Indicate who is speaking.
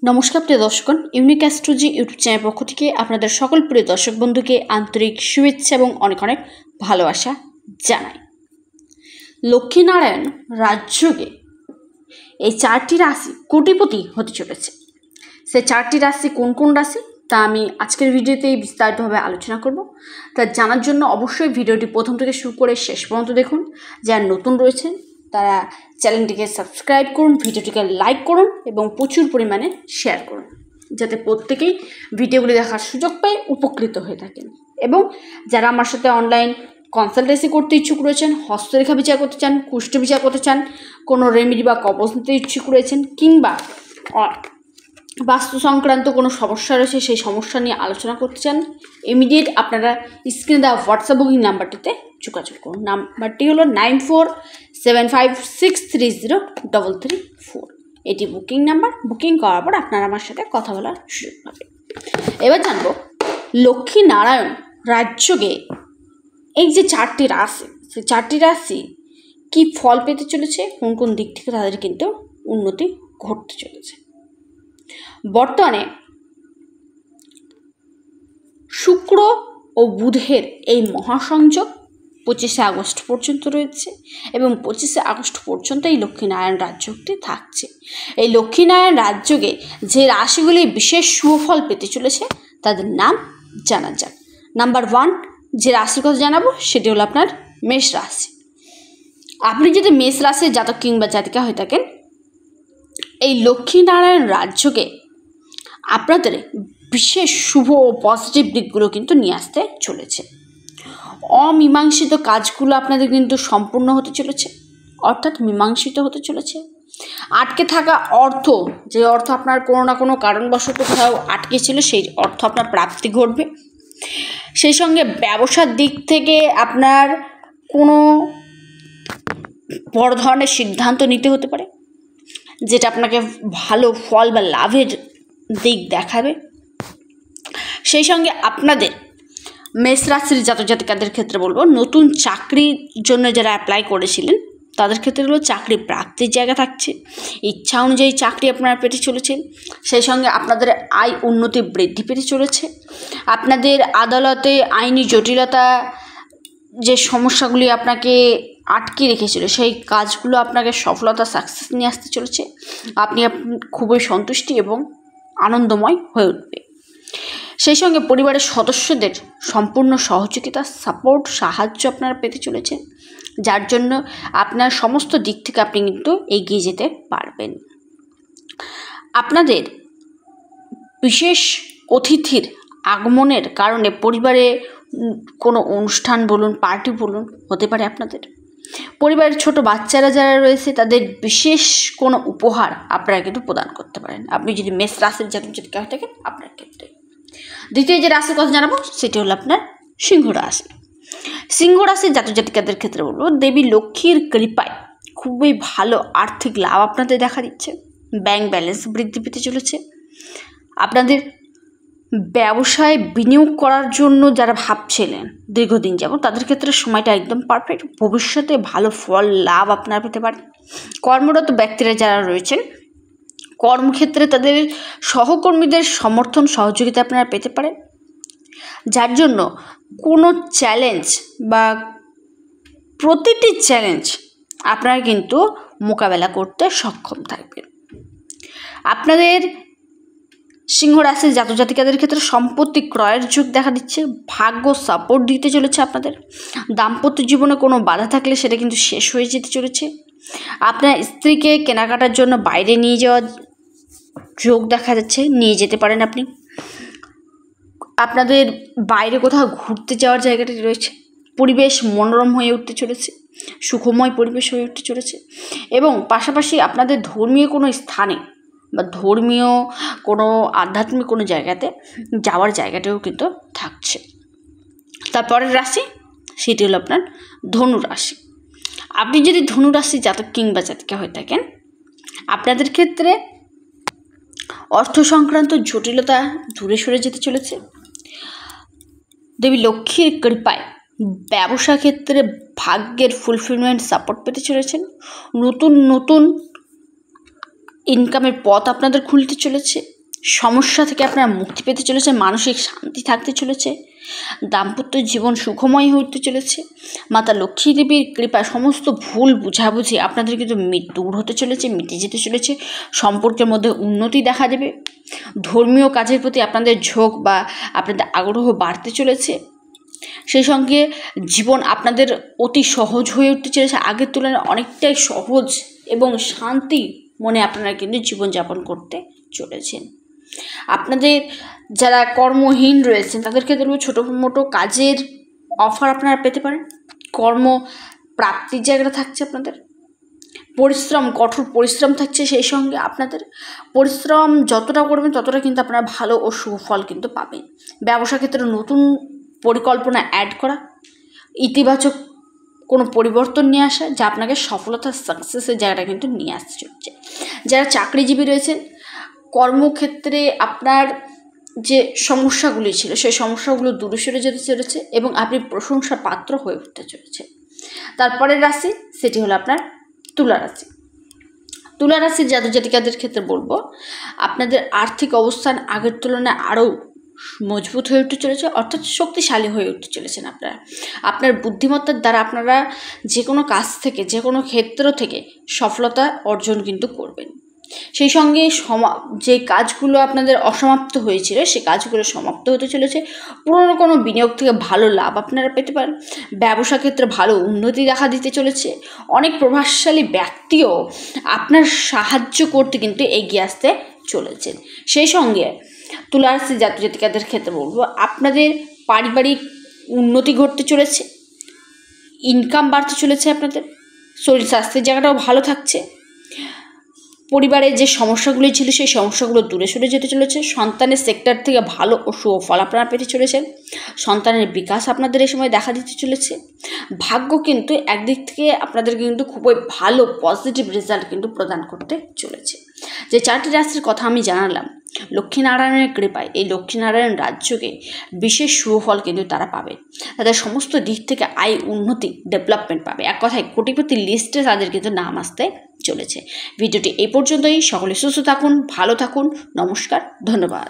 Speaker 1: নমস্কার প্রিয় দর্শকগণ, unique astrology YouTube channel পক্ষ থেকে আপনাদের সকল প্রিয় দর্শক বন্ধুকে আন্তরিক শুভেচ্ছা এবং অনেক অনেক ভালোবাসা জানাই। লক্ষ্মীনারায়ণ রাজযোগে এই 4টি রাশি কোটিপতি হতে চলেছে। সে 4টি রাশি কোন কোন রাশি তা আমি আজকের ভিডিওতেই বিস্তারিতভাবে আলোচনা করব। তা জানার জন্য অবশ্যই ভিডিওটি প্রথম থেকে শুরু করে শেষ পর্যন্ত দেখুন। যারা নতুন রয়েছেন তারা চ্যানেলটিকে সাবস্ক্রাইব করুন, ভিডিওটিকে লাইক করুন এবং প্রচুর পরিমাণে শেয়ার করুন, যাতে প্রত্যেকেই ভিডিওগুলি দেখার সুযোগ পায়, উপকৃত হয়ে থাকেন। এবং যারা আমার সাথে অনলাইন কনসালটেন্সি করতে ইচ্ছুক রয়েছেন, হস্তরেখা বিচার করতে চান, কুষ্ঠ বিচার করতে চান, কোনো রেমেডি বা কবচ নিতে ইচ্ছুক রয়েছেন, কিংবা বাস্তু সংক্রান্ত কোনো সমস্যা রয়েছে সেই সমস্যা নিয়ে আলোচনা করতে চান, ইমিডিয়েট আপনারা স্ক্রিনে দেওয়া হোয়াটসঅ্যাপ বুকিং নাম্বারটিতে যোগাযোগ করুন। নাম্বারটি হলো 9475630334। এটি বুকিং নাম্বার। বুকিং করার পর আপনারা আমার সাথে কথা বলার সুযোগ পাবেন। এবার জানবো লক্ষ্মীনারায়ণ রাজযোগে এই যে 4টি রাশি, সেই 4টি রাশি কী ফল পেতে চলেছে, কোন কোন দিক থেকে তাদের কিন্তু উন্নতি ঘটতে চলেছে। বর্তমানে শুক্র ও বুধের এই মহাসংযোগ 25শে আগস্ট পর্যন্ত রয়েছে এবং 25শে আগস্ট পর্যন্ত এই লক্ষ্মীনারায়ণ রাজযোগটি থাকছে। এই লক্ষ্মীনারায়ণ রাজযোগে যে রাশিগুলি বিশেষ শুভফল পেতে চলেছে তাদের নাম জানা যাক। নাম্বার 1 যে রাশির কথা জানাবো সেটি হলো আপনার মেষ রাশি। আপনি যদি মেষ রাশির জাতক কিংবা জাতিকা হয়ে থাকেন, এই লক্ষ্মীনারায়ণ রাজযোগে আপনাদের বিশেষ শুভ ও পজিটিভ দিকগুলো কিন্তু নিয়ে আসতে চলেছে। অমীমাংসিত কাজগুলো আপনাদের কিন্তু সম্পূর্ণ হতে চলেছে, অর্থাৎ মীমাংসিত হতে চলেছে। আটকে থাকা অর্থ, যে অর্থ আপনার কোনো না কোনো কারণবশত কোথাও আটকে ছিল, সেই অর্থ আপনার প্রাপ্তি ঘটবে। সেই সঙ্গে ব্যবসার দিক থেকে আপনার কোনো বড় ধরনের সিদ্ধান্ত নিতে হতে পারে, যেটা আপনাকে ভালো ফল বা লাভের দিক দেখাবে। সেই সঙ্গে আপনাদের মেষ রাশির জাতক জাতিকাদের ক্ষেত্রে বলবো, নতুন চাকরির জন্য যারা অ্যাপ্লাই করেছিলেন তাদের ক্ষেত্রে হলো চাকরি প্রাপ্তির জায়গা থাকছে। ইচ্ছা অনুযায়ী চাকরি আপনারা পেতে চলেছেন। সেই সঙ্গে আপনাদের আয় উন্নতি বৃদ্ধি পেতে চলেছে। আপনাদের আদালতে আইনি জটিলতা, যে সমস্যাগুলি আপনাকে আটকে রেখেছিল, সেই কাজগুলো আপনাকে সফলতা সাকসেস নিয়ে আসতে চলেছে। আপনি খুবই সন্তুষ্টি এবং আনন্দময় হয়ে উঠবে। সেই সঙ্গে পরিবারের সদস্যদের সম্পূর্ণ সহযোগিতা, সাপোর্ট, সাহায্য আপনারা পেতে চলেছেন, যার জন্য আপনার সমস্ত দিক থেকে আপনি কিন্তু এগিয়ে যেতে পারবেন। আপনাদের বিশেষ অতিথির আগমনের কারণে পরিবারে কোনো অনুষ্ঠান বলুন, পার্টি বলুন হতে পারে। আপনাদের পরিবারের ছোট বাচ্চারা যারা রয়েছে তাদের বিশেষ কোনো উপহার আপনারা কিন্তু প্রদান করতে পারেন, আপনি যদি মেষ রাশির জাতক জাতিকা হয়ে থাকেন আপনার ক্ষেত্রে। দ্বিতীয় যে রাশির কথা জানাবো সেটি হলো আপনার সিংহ রাশি। সিংহ রাশির জাতক জাতিকাদের ক্ষেত্রে বলবো, দেবী লক্ষ্মীর কৃপায় খুবই ভালো আর্থিক লাভ আপনাদের দেখা দিচ্ছে। ব্যাংক ব্যালেন্স বৃদ্ধি পেতে চলেছে। আপনাদের ব্যবসায় বিনিয়োগ করার জন্য যারা ভাবছিলেন দীর্ঘদিন যাবত, তাদের ক্ষেত্রে সময়টা একদম পারফেক্ট। ভবিষ্যতে ভালো ফল লাভ আপনারা পেতে পারেন। কর্মরত ব্যক্তিরা যারা রয়েছেন, কর্মক্ষেত্রে তাদের সহকর্মীদের সমর্থন সহযোগিতা আপনারা পেতে পারেন, যার জন্য কোনো চ্যালেঞ্জ বা প্রতিটি চ্যালেঞ্জ আপনারা কিন্তু মোকাবেলা করতে সক্ষম থাকবেন। আপনাদের সিংহ রাশির জাতক জাতিকাদের ক্ষেত্রে সম্পত্তি ক্রয়ের যোগ দেখা দিচ্ছে। ভাগ্য সাপোর্ট দিতে চলেছে আপনাদের। দাম্পত্য জীবনে কোনো বাধা থাকলে সেটা কিন্তু শেষ হয়ে যেতে চলেছে। আপনার স্ত্রীকে কেনাকাটার জন্য বাইরে নিয়ে যাওয়ার যোগ দেখা যাচ্ছে, নিয়ে যেতে পারেন আপনি। আপনাদের বাইরে কোথাও ঘুরতে যাওয়ার জায়গাটি রয়েছে। পরিবেশ মনোরম হয়ে উঠতে চলেছে, সুখময় পরিবেশ হয়ে উঠতে চলেছে। এবং পাশাপাশি আপনাদের ধর্মীয় কোনো স্থানে বা ধর্মীয় কোনো আধ্যাত্মিক কোনো জায়গাতে যাওয়ার জায়গাটাও কিন্তু থাকছে। তারপরের রাশি সেটি হলো আপনার ধনু রাশি। আপনি যদি ধনু রাশি জাতক কিংবা জাতিকা হয়ে থাকেন, আপনাদের ক্ষেত্রে অর্থ সংক্রান্ত জটিলতা দূরে সরে যেতে চলেছে। দেবী লক্ষ্মীর কৃপায় ব্যবসা ক্ষেত্রে ভাগ্যের ফুলফিলমেন্ট সাপোর্ট পেতে চলেছেন। নতুন নতুন ইনকামের পথ আপনাদের খুলতে চলেছে। সমস্যা থেকে আপনারা মুক্তি পেতে চলেছে, মানসিক শান্তি থাকতে চলেছে, দাম্পত্য জীবন সুখময় হতে চলেছে। মাতা লক্ষ্মী দেবীর কৃপা সমস্ত ভুল বুঝাবুঝি আপনাদের কিন্তু দূর হতে চলেছে, মিটে যেতে চলেছে। সম্পর্কের মধ্যে উন্নতি দেখা দেবে। ধর্মীয় কাজের প্রতি আপনাদের ঝোঁক বা আপনাদের আগ্রহ বাড়তে চলেছে। সেই সঙ্গে জীবন আপনাদের অতি সহজ হয়ে উঠতে চলেছে, আগের তুলনায় অনেকটাই সহজ এবং শান্তি মনে আপনারা কিন্তু জীবনযাপন করতে চলেছেন। আপনাদের যারা কর্মহীন রয়েছেন তাদের ক্ষেত্রে ছোটো মোটো কাজের অফার আপনারা পেতে পারেন। কর্ম প্রাপ্তির জায়গাটা থাকছে আপনাদের। পরিশ্রম, কঠোর পরিশ্রম থাকছে। সেই সঙ্গে আপনাদের পরিশ্রম যতটা করবেন ততটা কিন্তু আপনারা ভালো ও সুফল কিন্তু পাবেন। ব্যবসা ক্ষেত্রে নতুন পরিকল্পনা অ্যাড করা, ইতিবাচক কোনো পরিবর্তন নিয়ে আসা যা আপনাকে সফলতা সাকসেসের জায়গাটা কিন্তু নিয়ে আসতে চলছে। যারা চাকরিজীবী রয়েছেন, কর্মক্ষেত্রে আপনার যে সমস্যাগুলি ছিল সেই সমস্যাগুলো দূরে সরে যেতে চলেছে এবং আপনি প্রশংসার পাত্র হয়ে উঠতে চলেছে। তারপরের রাশি সেটি হলো আপনার তুলা রাশি। তুলা রাশির জাতক জাতিকাদের ক্ষেত্রে বলবো আপনাদের আর্থিক অবস্থান আগের তুলনায় আরও মজবুত হয়ে উঠতে চলেছে, অর্থাৎ শক্তিশালী হয়ে উঠতে চলেছেন আপনারা। আপনার বুদ্ধিমত্তার দ্বারা আপনারা যে কোনো কাজ থেকে, যে কোনো ক্ষেত্র থেকে সফলতা অর্জন কিন্তু করবেন। সেই সঙ্গে যে কাজগুলো আপনাদের অসমাপ্ত হয়েছিল সেই কাজগুলো সমাপ্ত হতে চলেছে। পুরনো কোনো বিনিয়োগ থেকে ভালো লাভ আপনারা পেতে পারেন। ব্যবসা ক্ষেত্রে ভালো উন্নতি দেখা দিতে চলেছে। অনেক প্রভাবশালী ব্যক্তিও আপনার সাহায্য করতে কিন্তু এগিয়ে আসতে চলেছেন। সেই সঙ্গে তুলা রাশি জাতক জাতিকাদের ক্ষেত্রে বলবো আপনাদের পারিবারিক উন্নতি ঘটতে চলেছে, ইনকাম বাড়তে চলেছে আপনাদের। শরীর স্বাস্থ্যের জায়গাটাও ভালো থাকছে। পরিবারের যে সমস্যাগুলি ছিল সেই সমস্যাগুলো দূরে সরে যেতে চলেছে। সন্তানের সেক্টর থেকে ভালো ও সুফল আপনারা পেতে চলেছেন। সন্তানের বিকাশ আপনাদের এই সময় দেখা দিতে চলেছে। ভাগ্য কিন্তু একদিক থেকে আপনাদেরকে কিন্তু খুবই ভালো পজিটিভ রেজাল্ট কিন্তু প্রদান করতে চলেছে। যে 4টি রাশির কথা আমি জানালাম, লক্ষ্মীনারায়ণের কৃপায় এই লক্ষ্মীনারায়ণ রাজ্যকে বিশেষ সুফল কিন্তু তারা পাবে। তাদের সমস্ত দিক থেকে আয় উন্নতি, ডেভেলপমেন্ট পাবে। এক কথায় কোটিপতি লিস্টে তাদের কিন্তু নাম আসতে চলেছে। ভিডিওটি এই পর্যন্তই। সকলে সুস্থ থাকুন, ভালো থাকুন। নমস্কার, ধন্যবাদ।